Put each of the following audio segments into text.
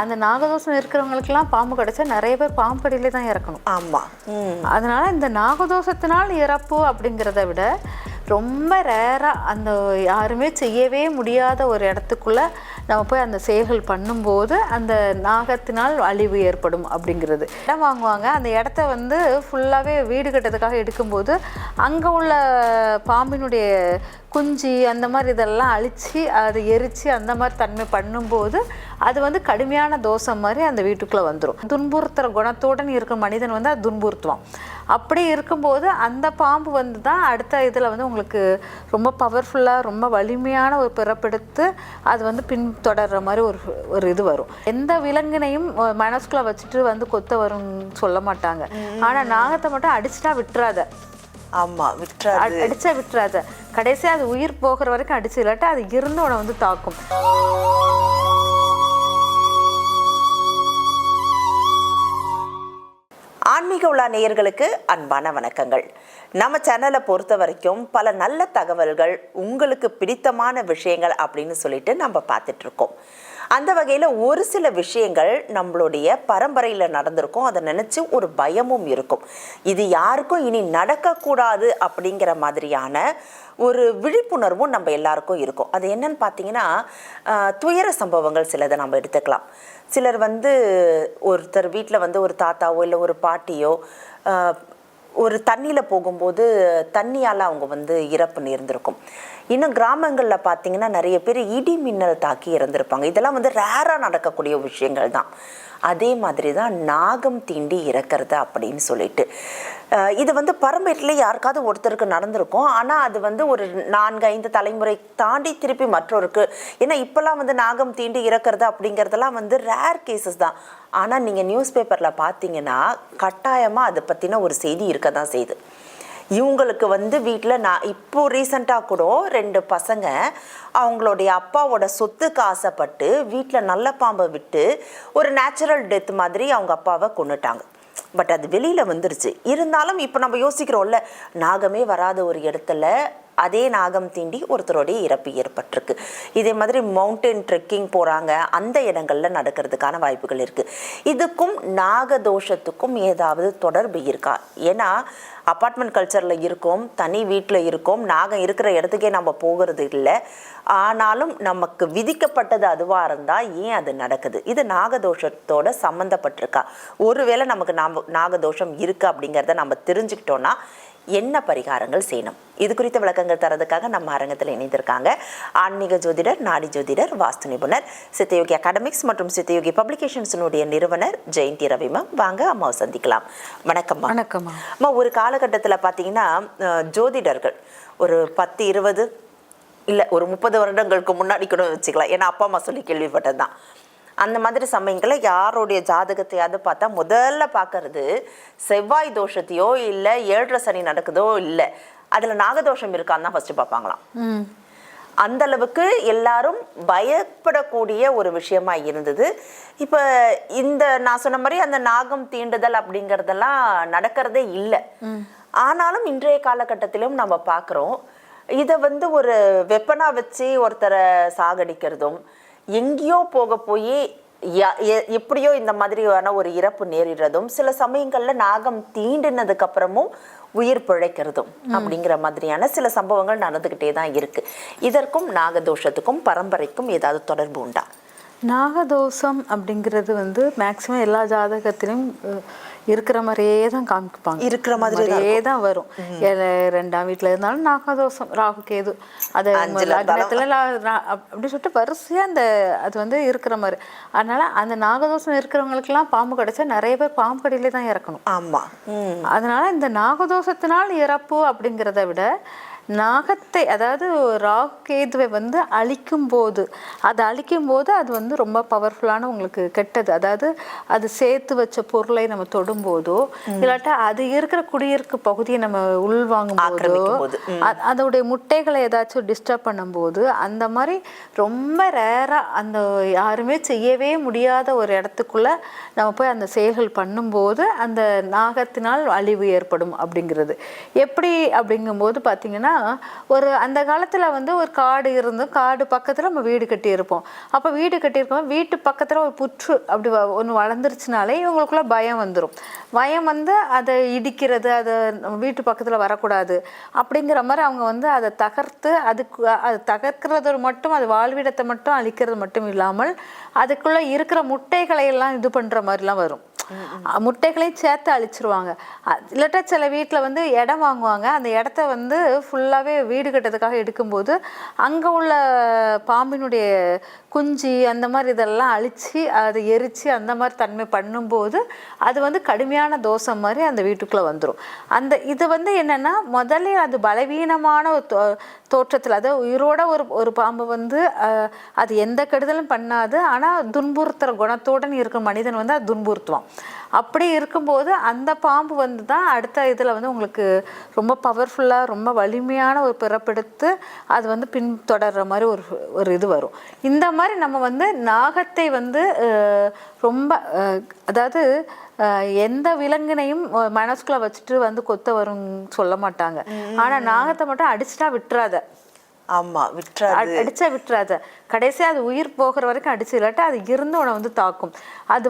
அந்த நாகதோஷம் இருக்கிறவங்களுக்கெல்லாம் பாம்பு கடிச்சா நிறைய பேர் பாம்பு கடியிலே தான் இறக்கணும். ஆமாம். அதனால இந்த நாகதோஷத்தினால் இறப்பு அப்படிங்கிறத விட ரொம்ப ரேராக அந்த யாருமே செய்யவே முடியாத ஒரு இடத்துக்குள்ளே நம்ம போய் அந்த செயல்கள் பண்ணும்போது அந்த நாகத்தினால் அழிவு ஏற்படும் அப்படிங்கிறது. இடம் வாங்குவாங்க, அந்த இடத்த வந்து ஃபுல்லாகவே வீடு கட்டுறதுக்காக எடுக்கும்போது அங்கே உள்ள பாம்பினுடைய குஞ்சு அந்த மாதிரி இதெல்லாம் அழித்து அதை எரித்து அந்த மாதிரி தன்மை பண்ணும்போது அது வந்து கடுமையான தோஷம் மாதிரி அந்த வீட்டுக்குள்ளே வந்துடும். துன்புறுத்துகிற குணத்துடன் இருக்கிற மனிதன் வந்து அது துன்புறுத்துவான். அப்படி இருக்கும்போது அந்த பாம்பு வந்து தான் அடுத்த இதில் வந்து உங்களுக்கு ரொம்ப பவர்ஃபுல்லாக ரொம்ப வலிமையான ஒரு பிறப்பெடுத்து அது வந்து பின்தொடர்ற மாதிரி ஒரு இது வரும். எந்த விலங்கினையும் மனசுக்குள்ளே வச்சுட்டு வந்து கொத்த வரும்னு சொல்ல மாட்டாங்க. ஆனால் நாகத்தை மட்டும் அடிச்சுட்டா விட்டுறாத. ஆமாம், விட்டுறாது. அடிச்சா விட்டுறாத. கடைசியாக அது உயிர் போகிற வரைக்கும் அடிச்சு, இல்லாட்டா அது இருந்து உன வந்து தாக்கும். ஆன்மீக உலா நேயர்களுக்கு அன்பான வணக்கங்கள். நம்ம சேனலை பொறுத்த வரைக்கும் பல நல்ல தகவல்கள், உங்களுக்கு பிடித்தமான விஷயங்கள் அப்படின்னு சொல்லிட்டு நம்ம பார்த்துட்டு இருக்கோம். அந்த வகையில் ஒரு சில விஷயங்கள் நம்மளுடைய பரம்பரையில் நடந்திருக்கும். அதை நினச்சி ஒரு பயமும் இருக்கும். இது யாருக்கும் இனி நடக்கக்கூடாது அப்படிங்கிற மாதிரியான ஒரு விழிப்புணர்வும் நம்ம எல்லாருக்கும் இருக்கும். அது என்னன்னு பார்த்தீங்கன்னா, துயர சம்பவங்கள் சிலதை நம்ம எடுத்துக்கலாம். சிலர் வந்து ஒருத்தர் வீட்டில் வந்து ஒரு தாத்தாவோ இல்லை ஒரு பாட்டியோ ஒரு தண்ணியில் போகும்போது தண்ணியால் அவங்க வந்து இறப்பு நேர்ந்திருக்கும். இன்னும் கிராமங்களில் பார்த்தீங்கன்னா நிறைய பேர் இடி மின்னல் தாக்கி இறந்துருப்பாங்க. இதெல்லாம் வந்து ரேராக நடக்கக்கூடிய விஷயங்கள் தான். அதே மாதிரி தான் நாகம் தீண்டி இறக்கிறது அப்படின்னு சொல்லிட்டு இது வந்து பரம்பரையிலே யாருக்காவது ஒருத்தருக்கு நடந்திருக்கும். ஆனால் அது வந்து ஒரு 4-5 தலைமுறை தாண்டி திருப்பி மற்றொருக்கு. ஏன்னா இப்போல்லாம் வந்து நாகம் தீண்டி இறக்கிறது அப்படிங்கிறதெல்லாம் வந்து ரேர் கேசஸ் தான். ஆனால் நீங்கள் நியூஸ் பேப்பரில் பார்த்தீங்கன்னா கட்டாயமாக அதை பற்றின ஒரு செய்தி இருக்க தான் செய்யுது. இவங்களுக்கு வந்து வீட்டில் நான் இப்போ ரீசெண்டாக கூட 2 பசங்க அவங்களுடைய அப்பாவோட சொத்துக்கு ஆசைப்பட்டு வீட்டில் நல்ல பாம்பை விட்டு ஒரு நேச்சுரல் டெத் மாதிரி அவங்க அப்பாவை கொன்னுட்டாங்க. பட் அது வெளியில் வந்துருச்சு. இருந்தாலும் இப்போ நம்ம யோசிக்கிறோம்ல, நாகமே வராத ஒரு இடத்துல அதே நாகம் தீண்டி ஒருத்தருடைய இறப்பு ஏற்பட்டிருக்கு. இதே மாதிரி மவுண்டன் ட்ரெக்கிங் போகிறாங்க, அந்த இடங்களில் நடக்கிறதுக்கான வாய்ப்புகள் இருக்குது. இதுக்கும் நாகதோஷத்துக்கும் ஏதாவது தொடர்பு இருக்கா? ஏன்னா அப்பார்ட்மெண்ட் கல்ச்சரில் இருக்கோம், தனி வீட்டில் இருக்கோம், நாகம் இருக்கிற இடத்துக்கே நம்ம போகிறது இல்லை. ஆனாலும் நமக்கு விதிக்கப்பட்டது அதுவாக இருந்தால் ஏன் அது நடக்குது? இது நாகதோஷத்தோட சம்மந்தப்பட்டிருக்கா? ஒருவேளை நமக்கு நாகதோஷம் இருக்குது அப்படிங்கிறத நம்ம தெரிஞ்சுக்கிட்டோன்னா என்ன பரிகாரங்கள் செய்யணும்? இது குறித்த விளக்கங்கள் தரதுக்காக நம்ம அரங்கத்தில் இணைந்திருக்காங்க ஆன்மீக ஜோதிடர், நாடி ஜோதிடர், வாஸ்து நிபுணர், சித்தயோகி அகாடமிக்ஸ் மற்றும் சித்தயோகி பப்ளிகேஷன்ஸினுடைய நிறுவனர் ஜெயந்தி ரவிமா. வாங்க அம்மாவை சந்திக்கலாம். வணக்கம். வணக்கம் அம்மா. ஒரு காலகட்டத்தில் பார்த்தீங்கன்னா ஜோதிடர்கள் ஒரு 10-20 இல்லை ஒரு 30 வருடங்களுக்கு முன்னாடி கூட வச்சுக்கலாம். ஏன்னா அப்பா அம்மா சொல்லி கேள்விப்பட்டது தான். அந்த மாதிரி சமயங்களில் யாருடைய ஜாதகத்தையாவது பார்த்தா முதல்ல பார்க்கறது செவ்வாய் தோஷத்தையோ இல்லை 7.5 சனி நடக்குதோ இல்லை அதில் நாகதோஷம் இருக்கான்னு தான் ஃபஸ்ட்டு பார்ப்பாங்களாம். அந்த அளவுக்கு எல்லாரும் பயப்படக்கூடிய ஒரு விஷயமா இருந்தது. இப்போ இந்த நான் சொன்ன மாதிரி அந்த நாகம் தீண்டுதல் அப்படிங்கிறதெல்லாம் நடக்கிறதே இல்லை. ஆனாலும் இன்றைய காலகட்டத்திலும் நம்ம பார்க்குறோம், இதை வந்து ஒரு வெப்பனாக வச்சு ஒருத்தரை சாகடிக்கிறதும், எங்கேயோ போய் எப்படியோ இந்த மாதிரியான ஒரு இறப்பு நேரிடுறதும், சில சமயங்களில் நாகம் தீண்டினதுக்கு அப்புறமும் உயிர் பிழைக்கிறதும் அப்படிங்கிற மாதிரியான சில சம்பவங்கள் நடந்துக்கிட்டே தான் இருக்கு. இதற்கும் நாகதோஷத்துக்கும் பரம்பரைக்கும் ஏதாவது தொடர்பு உண்டா? நாகதோஷம் அப்படிங்கிறது வந்து மேக்சிமம் எல்லா ஜாதகத்திலும் இருக்கிற மாதிரியே தான் காமிப்பாங்க. இருக்கிற மாதிரியே தான் வரும். 2ஆம் வீட்டில் இருந்தாலும் நாகதோஷம், ராகு கேது, அது லக்னத்தில் அப்படி சொல்லிட்டு வரிசையாக அந்த அது வந்து இருக்கிற மாதிரி. அதனால அந்த நாகதோஷம் இருக்கிறவங்களுக்கெல்லாம் பாம்பு கடிச்சா நிறைய பேர் பாம்பு கடியிலே தான் இறக்கணும். ஆமாம். அதனால இந்த நாகதோஷத்தினால் இறப்பு அப்படிங்கிறத விட நாகத்தை, அதாவது ராகு கேதுவை வந்து அழிக்கும் போது அது வந்து ரொம்ப பவர்ஃபுல்லான உங்களுக்கு கெட்டது. அதாவது அது சேர்த்து வச்ச பொருளை நம்ம தொடும்போதோ இல்லாட்டா அது இருக்கிற குடியிருக்க பகுதியை நம்ம உள்வாங்கும் போதோ அதோடைய முட்டைகளை ஏதாச்சும் டிஸ்டர்ப் பண்ணும்போது அந்த மாதிரி ரொம்ப ரேராக அந்த யாருமே செய்யவே முடியாத ஒரு இடத்துக்குள்ள நம்ம போய் அந்த செயல்கள் பண்ணும்போது அந்த நாகத்தினால் அழிவு ஏற்படும் அப்படிங்கிறது. எப்படி அப்படிங்கும்போது பார்த்தீங்கன்னா, ஒரு அந்த காலத்தில் வந்து ஒரு காடு இருந்து காடு பக்கத்தில் நம்ம வீடு கட்டியிருப்போம். அப்போ வீடு கட்டியிருக்கோம், வீட்டு பக்கத்தில் ஒரு புற்று அப்படி ஒன்று வளர்ந்துருச்சுனாலே இவங்களுக்குள்ள பயம் வந்துடும். பயம் வந்து அதை இடிக்கிறது, அதை வீட்டு பக்கத்தில் வரக்கூடாது அப்படிங்கிற மாதிரி அவங்க வந்து அதை தகர்த்து அது தகர்க்கிறது மட்டும், அது வாழ்விடத்தை மட்டும் அழிக்கிறது மட்டும் இல்லாமல் அதுக்குள்ளே இருக்கிற முட்டைகளை எல்லாம் இது பண்ணுற மாதிரிலாம் வரும். முட்டைகளையும் சேர்த்து அழிச்சிருவாங்க. இல்லாட்டா சில வீட்டில் வந்து இடம் வாங்குவாங்க, அந்த இடத்த வந்து ஃபுல்லாகவே வீடு கட்டுறதுக்காக எடுக்கும்போது அங்கே உள்ள பாம்பினுடைய குஞ்சு அந்த மாதிரி இதெல்லாம் அழித்து அதை எரித்து அந்த மாதிரி தன்மை பண்ணும்போது அது வந்து கடுமையான தோஷம் மாதிரி அந்த வீட்டுக்குள்ளே வந்துடும். இது வந்து என்னென்னா முதல்ல அது பலவீனமான ஒரு தோற்றத்தில், அதாவது உயிரோட ஒரு பாம்பு வந்து அது எந்த கெடுதலும் பண்ணாது, ஆனால் துன்புறுத்துகிற குணத்தோடு இருக்கிற மனிதன் வந்து அது துன்புறுத்துவான். அப்படி இருக்கும்போது அந்த பாம்பு வந்து தான் அடுத்த இதில் வந்து உங்களுக்கு ரொம்ப பவர்ஃபுல்லாக ரொம்ப வலிமையான ஒரு பிறப்பெடுத்து அது வந்து பின்தொடர்ற மாதிரி ஒரு இது வரும். இந்த மாதிரி நம்ம வந்து நாகத்தை வந்து ரொம்ப அதாவது எந்த விலங்கினையும் மனசுக்குள்ள வச்சுட்டு வந்து கொத்த வரும் சொல்ல மாட்டாங்க. ஆனால் நாகத்தை மட்டும் அடிச்சுட்டா விட்டுறாத. ஆமா, விட்டுறாது, அடிச்சா விட்டுறாத. கடைசியாக அது உயிர் போகிற வரைக்கும் அடிச்சு, இல்லாட்டா அது இருந்து உன்னை வந்து தாக்கும். அது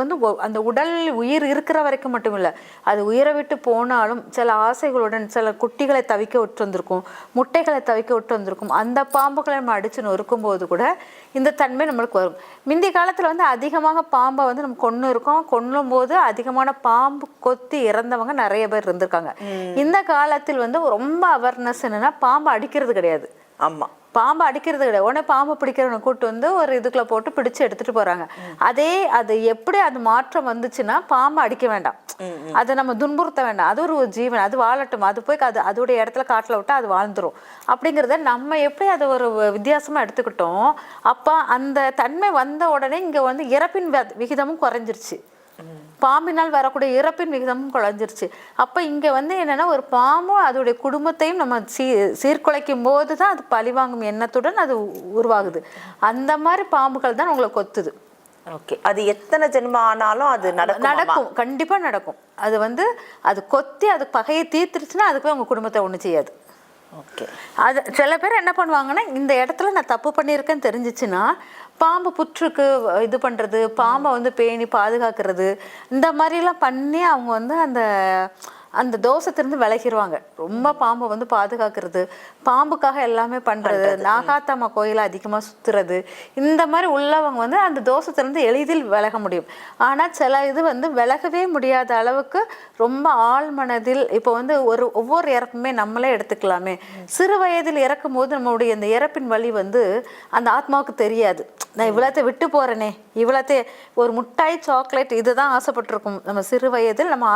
வந்து அந்த உடல் உயிர் இருக்கிற வரைக்கும் மட்டும் இல்லை, அது உயிரை விட்டு போனாலும் சில ஆசைகளுடன் சில குட்டிகளை தவிக்க விட்டு வந்திருக்கும், முட்டைகளை தவிக்க விட்டு வந்திருக்கும். அந்த பாம்புகளை நம்ம அடிச்சு நொறுக்கும் போது கூட இந்த தன்மை நம்மளுக்கு வரும். முந்தைய காலத்தில் வந்து அதிகமாக பாம்பை வந்து நம்ம கொன்னும் போது அதிகமான பாம்பு கொத்தி இறந்தவங்க நிறைய பேர் இருந்திருக்காங்க. இந்த காலத்தில் வந்து ரொம்ப அவேர்னஸ் என்னன்னா பாம்பை அடிக்கிறது கிடையாது. ஆமா, பாம்பை அடிக்கிறது கிடையாது. உடனே பாம்பை பிடிக்கிறவனை கூட்டு வந்து ஒரு இதுக்குள்ள போட்டு பிடிச்சு எடுத்துட்டு போறாங்க. அது எப்படி அது மாற்றம் வந்துச்சுன்னா பாம்பை அடிக்க வேண்டாம், அதை நம்ம துன்புறுத்த வேண்டாம். அது ஒரு ஜீவன், அது வாழட்டும், அது போய் அதோடைய இடத்துல காட்டில் விட்டா அது வாழ்ந்துரும் அப்படிங்கிறத நம்ம எப்படி அதை ஒரு வித்தியாசமா எடுத்துக்கிட்டோம். அப்போ அந்த தன்மை வந்த உடனே இங்க வந்து இறப்பின் விகிதமும் குறைஞ்சிருச்சு, பாம்பினால் வரக்கூடிய இறப்பின் விகிதமும் குறைஞ்சிருச்சு. அப்போ இங்கே வந்து என்னென்னா ஒரு பாம்பும் அதோடைய குடும்பத்தையும் நம்ம சீர்குலைக்கும் போது தான் அது பழிவாங்கும் எண்ணத்துடன் அது உருவாகுது. அந்த மாதிரி பாம்புகள் தான் உங்களை கொத்துது. ஓகே, அது எத்தனை ஜென்மம் ஆனாலும் அது நடக்கும், கண்டிப்பாக நடக்கும். அது வந்து அது கொத்தி அது பகையை தீர்த்துருச்சுன்னா அதுக்கு உங்கள் குடும்பத்தை ஒன்றும் செய்யாது. ஓகே, அது சில பேர் என்ன பண்ணுவாங்கன்னா, இந்த இடத்துல நான் தப்பு பண்ணியிருக்கேன்னு தெரிஞ்சிச்சுன்னா பாம்பு புற்றுக்கு இது பண்ணுறது, பாம்பை வந்து பேணி பாதுகாக்கிறது, இந்த மாதிரிலாம் பண்ணி அவங்க வந்து அந்த தோஷத்திலிருந்து விலகிடுவாங்க. ரொம்ப பாம்பை வந்து பாதுகாக்கிறது, பாம்புக்காக எல்லாமே பண்ணுறது, நாகாத்தம்மா கோயிலை அதிகமாக சுற்றுறது, இந்த மாதிரி உள்ளவங்க வந்து அந்த தோஷத்திலிருந்து எளிதில் விலக முடியும். ஆனால் சில இது வந்து விலகவே முடியாத அளவுக்கு ரொம்ப ஆழ் மனதில் இப்போ வந்து ஒவ்வொரு இறப்புமே நம்மளே எடுத்துக்கலாமே. சிறு வயதில் இறக்கும் போது நம்மளுடைய இந்த இறப்பின் வலி வந்து அந்த ஆத்மாவுக்கு தெரியாது. நான் இவ்வளோத்தை விட்டு போகிறேனே, இவ்வளோத்தே ஒரு முட்டாய் சாக்லேட் இதுதான் ஆசைப்பட்டிருக்கும் நம்ம சிறு வயதில். நம்ம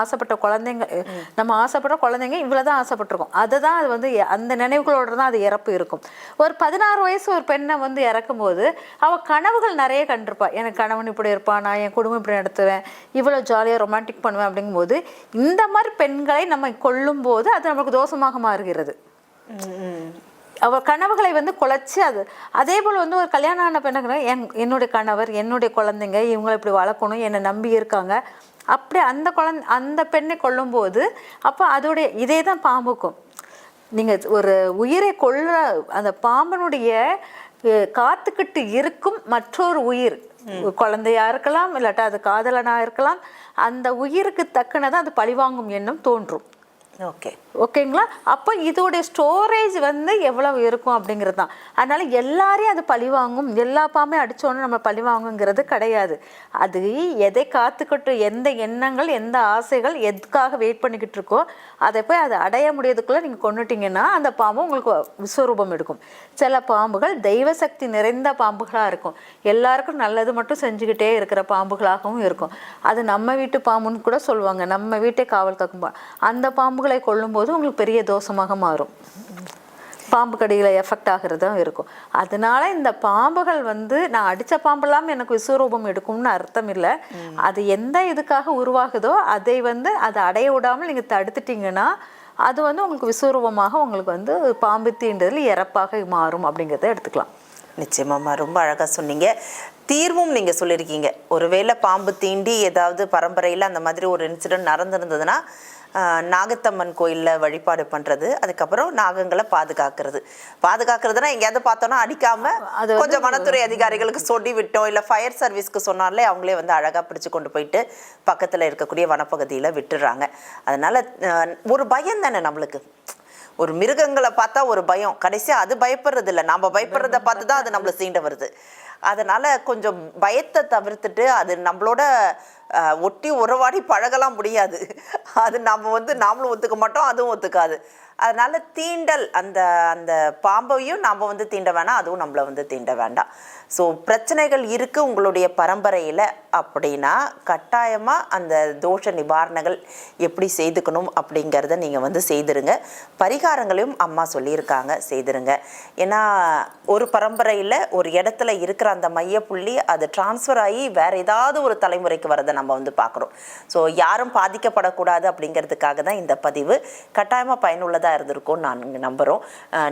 ஆசைப்பட்ட குழந்தைங்க இவ்வளோதான் ஆசைப்பட்டிருக்கோம். அதுதான் அது வந்து அந்த நினைவுகளோடு தான் அது இறப்பு இருக்கும். ஒரு 16 வயசு ஒரு பெண்ணை வந்து இறக்கும் போது அவள் கனவுகள் நிறைய கண்டிருப்பா. எனக்கு கணவன் இப்படி இருப்பான், நான் என் குடும்பம் இப்படி நடத்துவேன், இவ்வளோ ஜாலியாக ரொமான்டிக் பண்ணுவேன் அப்படிங்கும்போது இந்த மாதிரி பெண்களை நம்ம கொல்லும் போது அது நமக்கு தோஷமாக மாறுகிறது. அவள் கனவுகளை வந்து குலைச்சி அதே போல் வந்து ஒரு கல்யாணம் ஆன பெண்ணுக்கு என்னுடைய கணவர் என்னுடைய குழந்தைங்க இவங்களை இப்படி வளர்க்கணும், என்னை நம்பி இருக்காங்க, அப்படி அந்த பெண்ணை கொல்லும்போது அப்போ அதோடைய இதே தான் பாம்புக்கும். நீங்கள் ஒரு உயிரை கொல்ல அந்த பாம்பனுடைய காத்துக்கிட்டு இருக்கும் மற்றொரு உயிர், குழந்தையா இருக்கலாம், இல்லாட்டா அது காதலனா இருக்கலாம், அந்த உயிருக்கு தக்கனதான் அது பழிவாங்கும் எண்ணம் தோன்றும். ஓகேங்களா? அப்போ இதோடைய ஸ்டோரேஜ் வந்து எவ்வளவு இருக்கும் அப்படிங்கிறது தான். அதனால எல்லாரையும் அது பழிவாங்கும், எல்லா பாம்பையும் அடித்தோன்னு நம்ம பழிவாங்குங்கிறது கிடையாது. அது எதை காத்துக்கிட்டு எந்த எண்ணங்கள் எந்த ஆசைகள் எதுக்காக வெயிட் பண்ணிக்கிட்டு இருக்கோ அதை போய் அதை அடைய முடியறதுக்குள்ளே நீங்கள் கொண்டுட்டிங்கன்னா அந்த பாம்பு உங்களுக்கு விஸ்வரூபம் எடுக்கும். சில பாம்புகள் தெய்வ சக்தி நிறைந்த பாம்புகளாக இருக்கும், எல்லாருக்கும் நல்லது மட்டும் செஞ்சுக்கிட்டே இருக்கிற பாம்புகளாகவும் இருக்கும். அது நம்ம வீட்டு பாம்புன்னு கூட சொல்லுவாங்க, நம்ம வீட்டை காவல் காக்கும். அந்த பாம்புகளை கொல்லும்போது உங்களுக்கு பெரிய தோஷமாக மாறும், பாம்பு கடிகளை எஃபெக்ட் ஆகிறதும் இருக்கும். அதனால இந்த பாம்புகள் வந்து நான் அடித்த பாம்பெல்லாம் எனக்கு விஸ்வரூபம் எடுக்கும்னு அர்த்தம் இல்லை. அது எந்த இதுக்காக உருவாகுதோ அதை வந்து அதை அடைய விடாமல் நீங்கள் தடுத்துட்டிங்கன்னா அது வந்து உங்களுக்கு விஸ்வரூபமாக உங்களுக்கு வந்து பாம்பு தீண்டதில் இறப்பாக மாறும் அப்படிங்கிறத எடுத்துக்கலாம். நிச்சயமாம்மா, ரொம்ப அழகாக சொன்னீங்க. தீர்வும் நீங்க சொல்லியிருக்கீங்க. ஒருவேளை பாம்பு தீண்டி ஏதாவது பரம்பரையில் அந்த மாதிரி ஒரு இன்சிடென்ட் நடந்திருந்ததுன்னா நாகத்தம்மன் கோயிலில் வழிபாடு பண்ணுறது, அதுக்கப்புறம் நாகங்களை பாதுகாக்கிறதுனா எங்கேயாவது பார்த்தோன்னா அடிக்காம கொஞ்சம் வனத்துறை அதிகாரிகளுக்கு சொல்லி விட்டோம், இல்லை ஃபயர் சர்வீஸ்க்கு சொன்னாலே அவங்களே வந்து அழகாக பிடிச்சு கொண்டு போயிட்டு பக்கத்தில் இருக்கக்கூடிய வனப்பகுதியில் விட்டுடுறாங்க. அதனால ஒரு பயம் தானே நம்மளுக்கு. ஒரு மிருகங்களை பார்த்தா ஒரு பயம், கடைசியாக அது பயப்படுறது இல்லை, நாம் பயப்படுறத பார்த்து தான் அது நம்மளை சீண்ட வருது. அதனால கொஞ்சம் பயத்தை தவிர்த்துட்டு அது நம்மளோட ஒட்டி உறவாடி பழகலாம் முடியாது. அது நம்ம வந்து நாமளும் ஒத்துக்க மாட்டோம், அதுவும் ஒத்துக்காது. அதனால தீண்டல், அந்த அந்த பாம்பையும் நாம் வந்து தீண்ட வேண்டாம், அதுவும் நம்மளை வந்து தீண்ட வேண்டாம். ஸோ பிரச்சனைகள் இருக்குது உங்களுடைய பரம்பரையில் அப்படின்னா கட்டாயமாக அந்த தோஷ நிவாரணங்கள் எப்படி செய்துக்கணும் அப்படிங்கிறத நீங்கள் வந்து செய்திருங்க. பரிகாரங்களையும் அம்மா சொல்லியிருக்காங்க, செய்திருங்க. ஏன்னா ஒரு பரம்பரையில் ஒரு இடத்துல இருக்கிற அந்த மையப்புள்ளி அது டிரான்ஸ்ஃபர் ஆகி வேறு ஏதாவது ஒரு தலைமுறைக்கு வரதை நம்ம வந்து பார்க்குறோம். ஸோ யாரும் பாதிக்கப்படக்கூடாது அப்படிங்கிறதுக்காக தான் இந்த பதிவு. கட்டாயமாக பயனுள்ளதாக இருந்திருக்கும்னு நான் நம்புகிறோம்.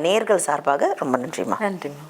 நேயர்கள் சார்பாக ரொம்ப நன்றிம்மா. நன்றிம்மா.